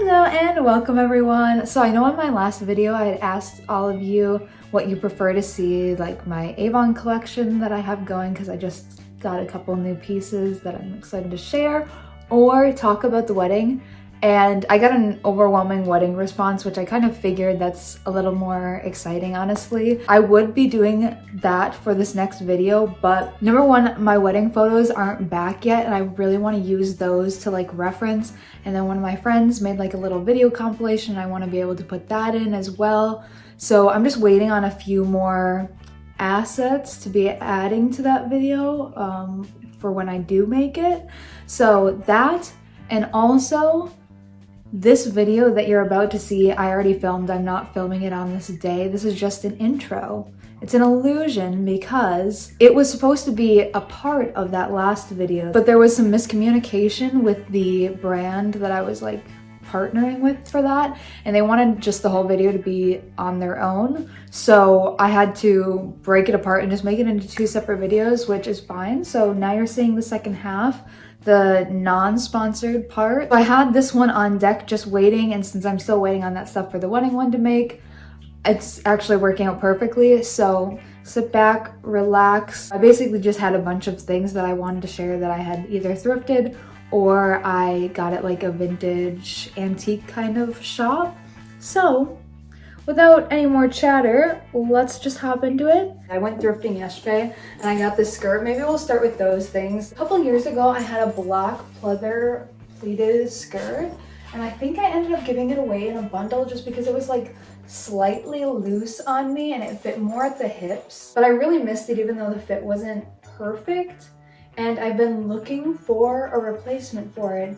Hello and welcome everyone. So I know in my last video I had asked all of you what you prefer to see, like my Avon collection that I have going because I just got a couple new pieces that I'm excited to share, or talk about the wedding. And I got an overwhelming wedding response, which I kind of figured that's a little more exciting, honestly. I would be doing that for this next video, but number one, my wedding photos aren't back yet and I really want to use those to like reference. And then one of my friends made like a little video compilation and I want to be able to put that in as well. So I'm just waiting on a few more assets to be adding to that video for when I do make it. So that, and also this video that you're about to see, I already filmed. I'm not filming it on this day. This is just an intro. It's an illusion because it was supposed to be a part of that last video, but there was some miscommunication with the brand that I was like partnering with for that, and they wanted just the whole video to be on their own. So I had to break it apart and just make it into two separate videos, which is fine. So now you're seeing the second half, the non-sponsored part. I had this one on deck just waiting, and since I'm still waiting on that stuff for the wedding one to make, it's actually working out perfectly. So sit back, relax. I basically just had a bunch of things that I wanted to share that I had either thrifted or I got at like a vintage antique kind of shop. So without any more chatter, let's just hop into it. I went thrifting yesterday and I got this skirt. Maybe we'll start with those things. A couple years ago, I had a black pleather pleated skirt and I think I ended up giving it away in a bundle just because it was like slightly loose on me and it fit more at the hips. But I really missed it even though the fit wasn't perfect. And I've been looking for a replacement for it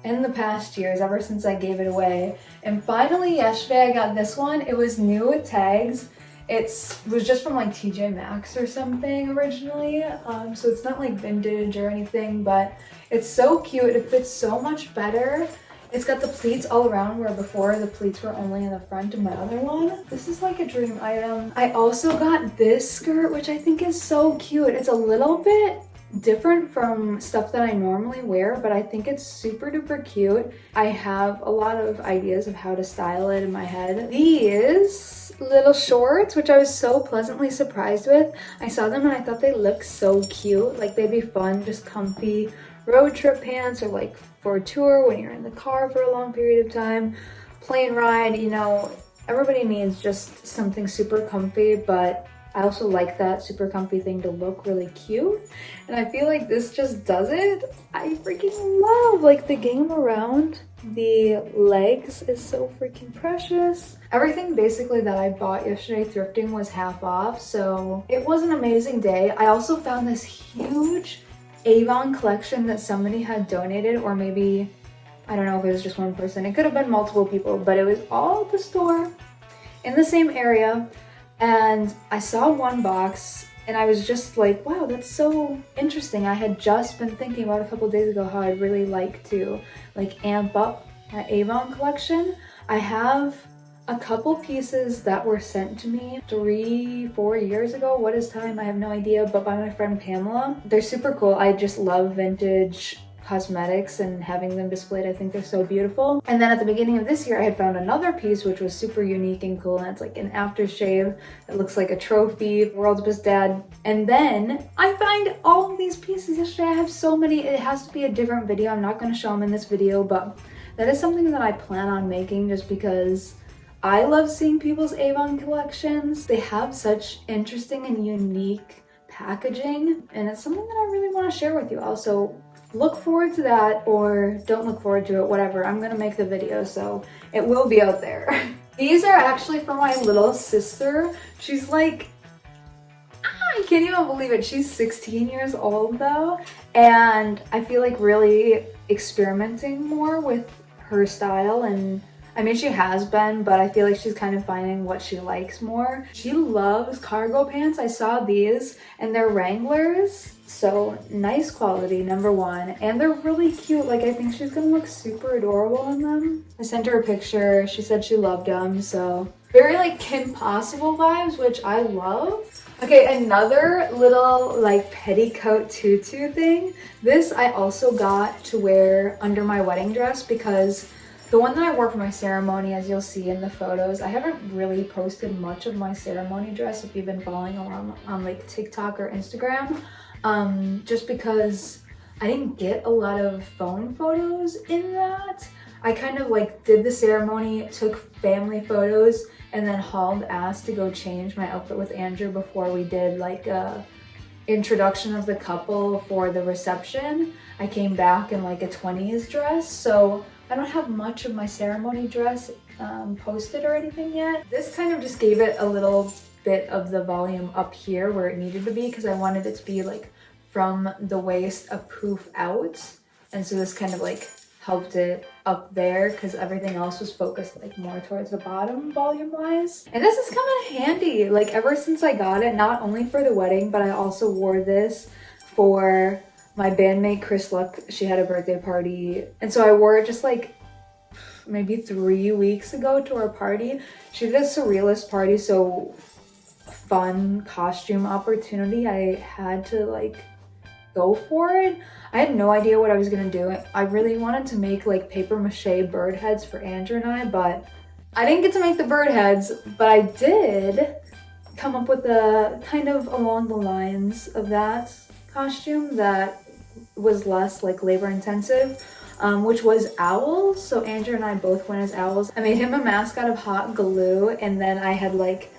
in the past years, ever since I gave it away. And finally yesterday I got this one. It was new with tags. It was just from like TJ Maxx or something originally. So it's not like vintage or anything, but it's so cute. It fits so much better. It's got the pleats all around where before the pleats were only in the front of my other one. This is like a dream item. I also got this skirt, which I think is so cute. It's a little bit different from stuff that I normally wear, but I think it's super duper cute. I have a lot of ideas of how to style it in my head. These little shorts, which I was so pleasantly surprised with. I saw them and I thought they looked so cute. Like they'd be fun, just comfy road trip pants, or like for a tour when you're in the car for a long period of time, plane ride, you know, everybody needs just something super comfy, but I also like that super comfy thing to look really cute, and I feel like this just does it. I freaking love like the game around the legs is so freaking precious. Everything basically that I bought yesterday thrifting was half off, so it was an amazing day. I also found this huge Avon collection that somebody had donated, or maybe, I don't know if it was just one person. It could have been multiple people, but it was all at the store in the same area. And I saw one box and I was just like, wow, that's so interesting. I had just been thinking about a couple of days ago how I'd really like to like amp up my Avon collection. I have a couple pieces that were sent to me 3-4 years ago. What is time? I have no idea, but by my friend Pamela. They're super cool. I just love vintage cosmetics and having them displayed. I think they're so beautiful. And then at the beginning of this year I had found another piece which was super unique and cool, and it's like an aftershave that looks like a trophy, world's best dad. And then I find all of these pieces yesterday. I have so many. It has to be a different video. I'm not going to show them in this video, but that is something that I plan on making just because I love seeing people's Avon collections. They have such interesting and unique packaging, and it's something that I really want to share with you all. So look forward to that, or don't look forward to it, whatever. I'm gonna make the video, so it will be out there. These are actually for my little sister. She's like, I can't even believe it. She's 16 years old though, and I feel like really experimenting more with her style. And I mean, she has been, but I feel like she's kind of finding what she likes more. She loves cargo pants. I saw these and they're Wranglers. So nice quality, number one. And they're really cute. Like I think she's gonna look super adorable in them. I sent her a picture. She said she loved them. So very like Kim Possible vibes, which I love. Okay, another little like petticoat tutu thing. This I also got to wear under my wedding dress because The one that I wore for my ceremony, as you'll see in the photos, I haven't really posted much of my ceremony dress if you've been following along on like TikTok or Instagram, just because I didn't get a lot of phone photos in that. I kind of like did the ceremony, took family photos, and then hauled ass to go change my outfit with Andrew before we did like a introduction of the couple for the reception. I came back in like a 20s dress, so I don't have much of my ceremony dress posted or anything yet. This kind of just gave it a little bit of the volume up here where it needed to be because I wanted it to be like from the waist a poof out, and so this kind of like helped it up there because everything else was focused like more towards the bottom volume wise. And this is coming handy, like ever since I got it, not only for the wedding, but I also wore this for my bandmate Chris Luck. She had a birthday party, and so I wore it just like maybe 3 weeks ago to her party. She did a surrealist party, so fun costume opportunity. I had to like go for it. I had no idea what I was gonna do. I really wanted to make like paper mache bird heads for Andrew and I, but I didn't get to make the bird heads, but I did come up with a kind of along the lines of that costume that was less like labor intensive, which was owls. So Andrew and I both went as owls. I made him a mask out of hot glue, and then I had like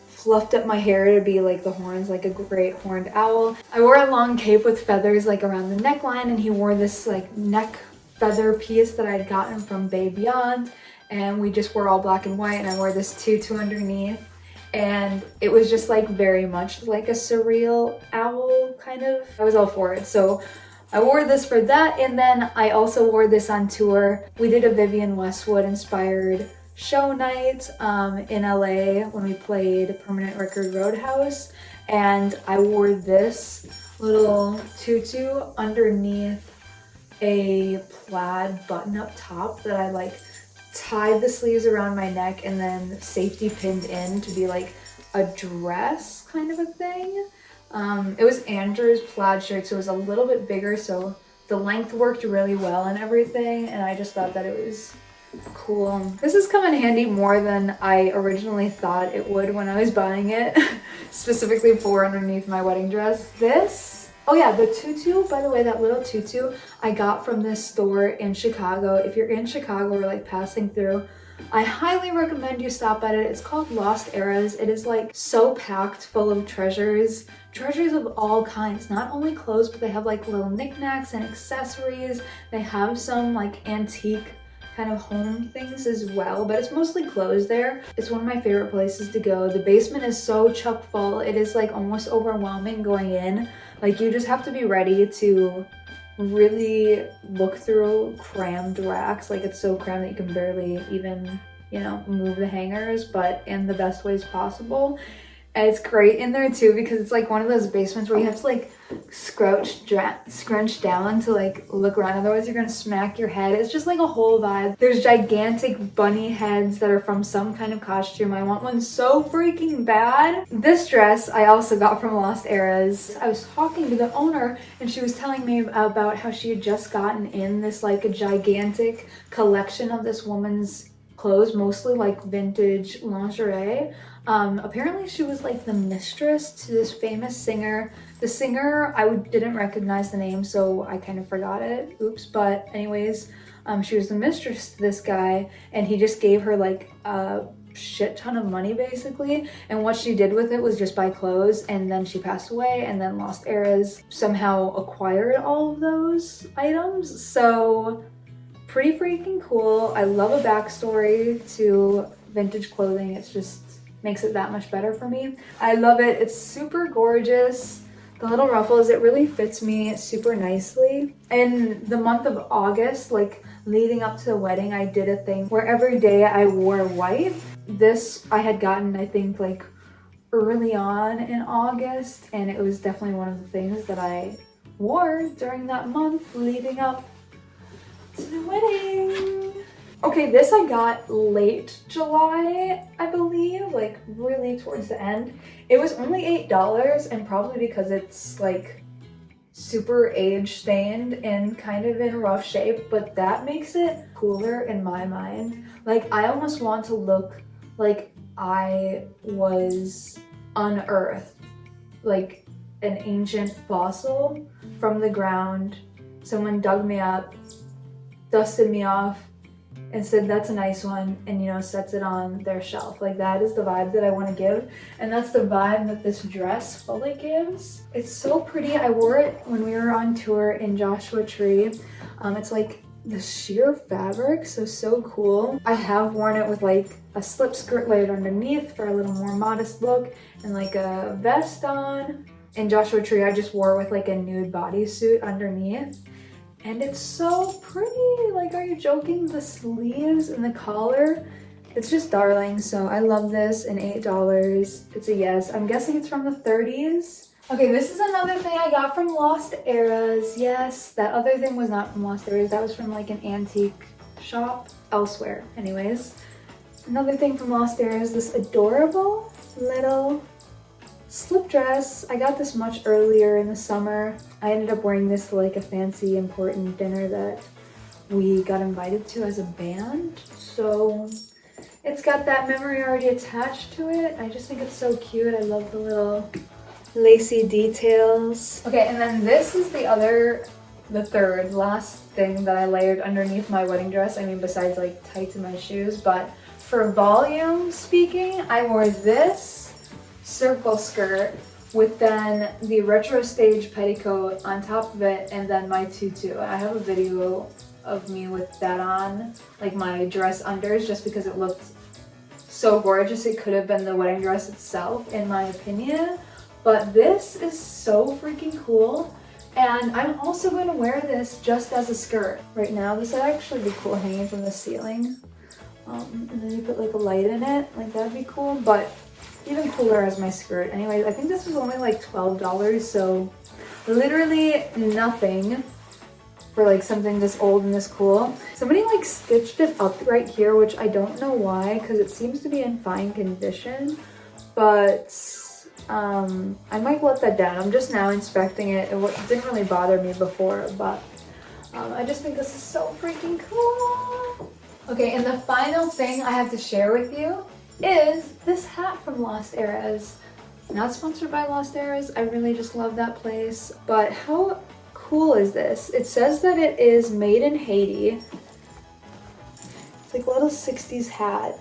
fluffed up my hair to be like the horns, like a great horned owl. I wore a long cape with feathers like around the neckline, and he wore this like neck feather piece that I'd gotten from Bay Beyond, and we just wore all black and white, and I wore this tutu underneath, and it was just like very much like a surreal owl kind of. I was all for it, so I wore this for that, and then I also wore this on tour. We did a Vivienne Westwood inspired show night in LA when we played Permanent Record Roadhouse, and I wore this little tutu underneath a plaid button-up top that I like tied the sleeves around my neck and then safety pinned in to be like a dress kind of a thing. It was Andrew's plaid shirt, so it was a little bit bigger, so the length worked really well and everything, and I just thought that it was cool. This has come in handy more than I originally thought it would when I was buying it, specifically for underneath my wedding dress. This, oh yeah, the tutu, by the way, that little tutu I got from this store in Chicago. If you're in Chicago or like passing through, I highly recommend you stop at it. It's called Lost Eras. It is like so packed full of treasures of all kinds, not only clothes, but they have like little knickknacks and accessories. They have some like antique kind of home things as well, but it's mostly clothes there. It's one of my favorite places to go. The basement is so chock full. It is like almost overwhelming going in. Like you just have to be ready to really look through crammed racks. Like it's so crammed that you can barely even, you know, move the hangers, but in the best ways possible. And it's great in there too because it's like one of those basements where you have to like scrunch down to like look around, otherwise you're gonna smack your head. It's just like a whole vibe. There's gigantic bunny heads that are from some kind of costume. I want one so freaking bad. This dress I also got from Lost Eras. I was talking to the owner and she was telling me about how she had just gotten in this like a gigantic collection of this woman's clothes, mostly like vintage lingerie. Apparently she was like the mistress to this famous singer. The singer, I didn't recognize the name, so I kind of forgot it. Oops. But anyways, she was the mistress to this guy, and he just gave her like a shit ton of money basically. And what she did with it was just buy clothes, and then she passed away, and then Lost Eras somehow acquired all of those items. So pretty freaking cool. I love a backstory to vintage clothing. It's just makes it that much better for me. I love it. It's super gorgeous. The little ruffles, it really fits me super nicely. In the month of August, like leading up to the wedding, I did a thing where every day I wore white. This I had gotten, I think, like early on in August, and it was definitely one of the things that I wore during that month leading up to the wedding. Okay, this I got late July, I believe, like really towards the end. It was only $8, and probably because it's like super age stained and kind of in rough shape, but that makes it cooler in my mind. Like, I almost want to look like I was unearthed, like an ancient fossil from the ground. Someone dug me up, dusted me off, and said that's a nice one, and you know, sets it on their shelf. Like, that is the vibe that I want to give, and that's the vibe that this dress fully gives. It's so pretty. I wore it when we were on tour in Joshua Tree. It's like the sheer fabric, so cool. I have worn it with like a slip skirt layered underneath for a little more modest look, and like a vest on. In Joshua Tree, I just wore it with like a nude bodysuit underneath. And it's so pretty. Like, are you joking? The sleeves and the collar, it's just darling. So I love this, and $8. It's a yes. I'm guessing it's from the 30s. Okay, this is another thing I got from Lost Eras. Yes, that other thing was not from Lost Eras. That was from like an antique shop elsewhere. Anyways, another thing from Lost Eras, this adorable little slip dress. I got this much earlier in the summer. I ended up wearing this to like a fancy important dinner that we got invited to as a band. So it's got that memory already attached to it. I just think it's so cute. I love the little lacy details. Okay, and then this is the third last thing that I layered underneath my wedding dress. I mean, besides like tights and my shoes, but for volume speaking, I wore this circle skirt with then the retro stage petticoat on top of it, and then my tutu. I have a video of me with that on, like my dress unders, just because it looked so gorgeous. It could have been the wedding dress itself, in my opinion. But this is so freaking cool, and I'm also going to wear this just as a skirt. Right now, this would actually be cool hanging from the ceiling. And then you put like a light in it, like that'd be cool, but even cooler as my skirt. Anyways, I think this was only like $12, so literally nothing for like something this old and this cool. Somebody like stitched it up right here, which I don't know why, because it seems to be in fine condition, but I might let that down. I'm just now inspecting it. It didn't really bother me before, but I just think this is so freaking cool. Okay, and the final thing I have to share with you is this hat from Lost Eras. Not sponsored by Lost Eras. I really just love that place. But how cool is this? It says that it is made in Haiti. It's like a little 60s hat.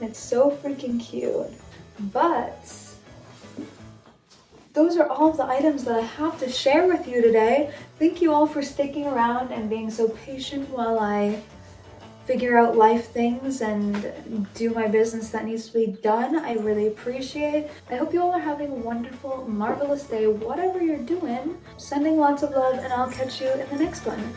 It's so freaking cute. But those are all of the items that I have to share with you today. Thank you all for sticking around and being so patient while I figure out life things and do my business that needs to be done. I really appreciate it. I hope you all are having a wonderful, marvelous day, whatever you're doing. Sending lots of love, and I'll catch you in the next one.